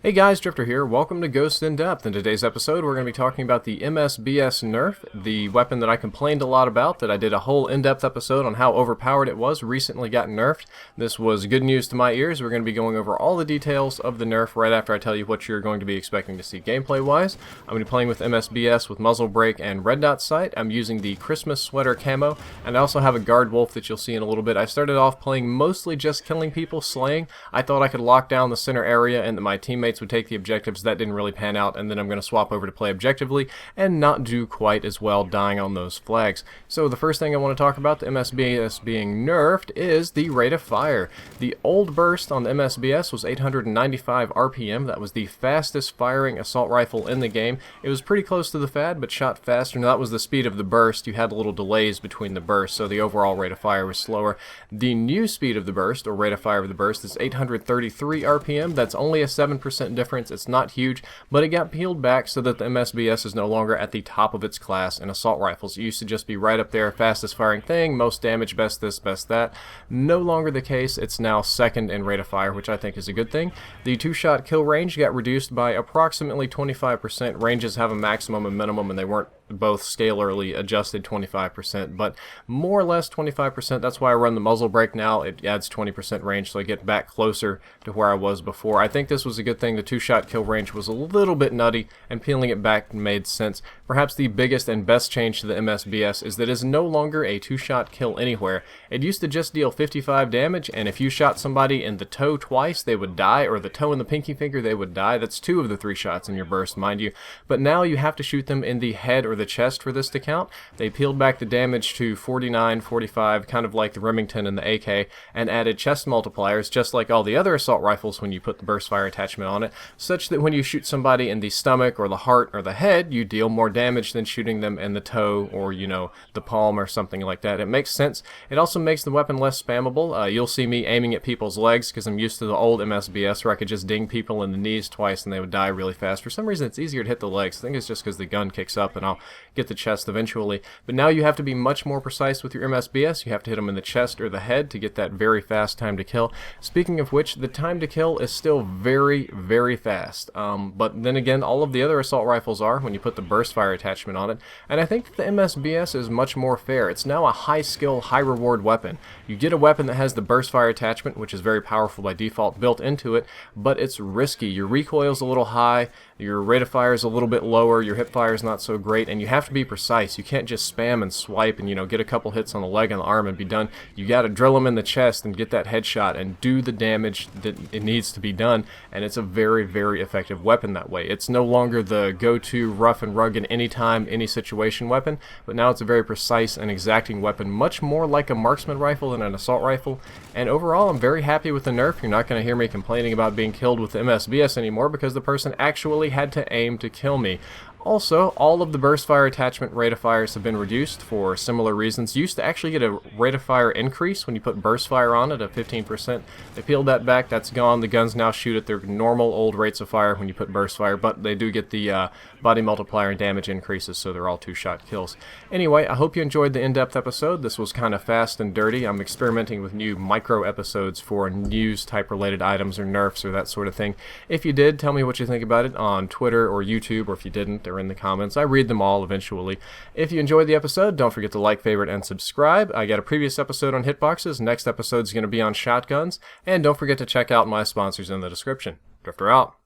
Hey guys, Drifter here. Welcome to Ghost in Depth. In today's episode, we're going to be talking about the MSBS Nerf, the weapon that I complained a lot about, that I did a whole in-depth episode on how overpowered it was, recently got nerfed. This was good news to my ears. We're going to be going over all the details of the nerf right after I tell you what you're going to be expecting to see gameplay-wise. I'm going to be playing with MSBS with muzzle brake and red dot sight. I'm using the Christmas sweater camo, and I also have a guard wolf that you'll see in a little bit. I started off playing mostly just killing people, slaying. I thought I could lock down the center area and that my teammates would take the objectives. That didn't really pan out, and then I'm going to swap over to play objectively and not do quite as well dying on those flags. So the first thing I want to talk about the MSBS being nerfed is the rate of fire. The old burst on the MSBS was 895 RPM. That was the fastest firing assault rifle in the game. It was pretty close to the fad, but shot faster. Now that was the speed of the burst. You had little delays between the bursts, so the overall rate of fire was slower. The new speed of the burst, or rate of fire of the burst, is 833 RPM. That's only a 7% difference. It's not huge, but it got peeled back so that the MSBS is no longer at the top of its class in assault rifles. It used to just be right up there, fastest firing thing, most damage, best this, best that. No longer the case. It's now second in rate of fire, which I think is a good thing. The two-shot kill range got reduced by approximately 25%. Ranges have a maximum and minimum, and they weren't both scalarly adjusted 25%, but more or less 25%. That's why I run the muzzle brake now. It adds 20% range, so I get back closer to where I was before. I think this was a good thing. The two-shot kill range was a little bit nutty, and peeling it back made sense. Perhaps the biggest and best change to the MSBS is that it is no longer a two-shot kill anywhere. It used to just deal 55 damage, and if you shot somebody in the toe twice, they would die, or the toe and the pinky finger, they would die. That's 2 of the 3 shots in your burst, mind you. But now you have to shoot them in the head or the chest for this to count. They peeled back the damage to 49, 45, kind of like the Remington and the AK, and added chest multipliers, just like all the other assault rifles when you put the burst fire attachment on it, such that when you shoot somebody in the stomach or the heart or the head, you deal more damage than shooting them in the toe or, you know, the palm or something like that. It makes sense. It also makes the weapon less spammable. You'll see me aiming at people's legs because I'm used to the old MSBS where I could just ding people in the knees twice and they would die really fast. For some reason, it's easier to hit the legs. I think it's just because the gun kicks up and I'll get the chest eventually. But now you have to be much more precise with your MSBS. You have to hit them in the chest or the head to get that very fast time to kill. Speaking of which, the time to kill is still very, very fast. But then again, all of the other assault rifles are when you put the burst fire attachment on it. And I think that the MSBS is much more fair. It's now a high skill, high reward weapon. You get a weapon that has the burst fire attachment, which is very powerful by default built into it, but it's risky. Your recoil's a little high, your rate of fire is a little bit lower, your hip fire is not so great, and you have to be precise. You can't just spam and swipe and, you know, get a couple hits on the leg and the arm and be done. You got to drill them in the chest and get that headshot and do the damage that it needs to be done, and it's a very, very effective weapon that way. It's no longer the go-to rough and rugged anytime, any situation weapon, but now it's a very precise and exacting weapon, much more like a marksman rifle than an assault rifle, and overall I'm very happy with the nerf. You're not going to hear me complaining about being killed with the MSBS anymore because the person actually had to aim to kill me. Also, all of the burst fire attachment rate of fires have been reduced for similar reasons. You used to actually get a rate of fire increase when you put burst fire on it of 15%. They peeled that back. That's gone. The guns now shoot at their normal old rates of fire when you put burst fire, but they do get the body multiplier and damage increases, so they're all two-shot kills. Anyway, I hope you enjoyed the in-depth episode. This was kind of fast and dirty. I'm experimenting with new micro episodes for news-type related items or nerfs or that sort of thing. If you did, tell me what you think about it on Twitter or YouTube, or if you didn't, they're in the comments. I read them all eventually. If you enjoyed the episode, don't forget to like, favorite, and subscribe. I got a previous episode on hitboxes. Next episode is going to be on shotguns. And don't forget to check out my sponsors in the description. Drifter out.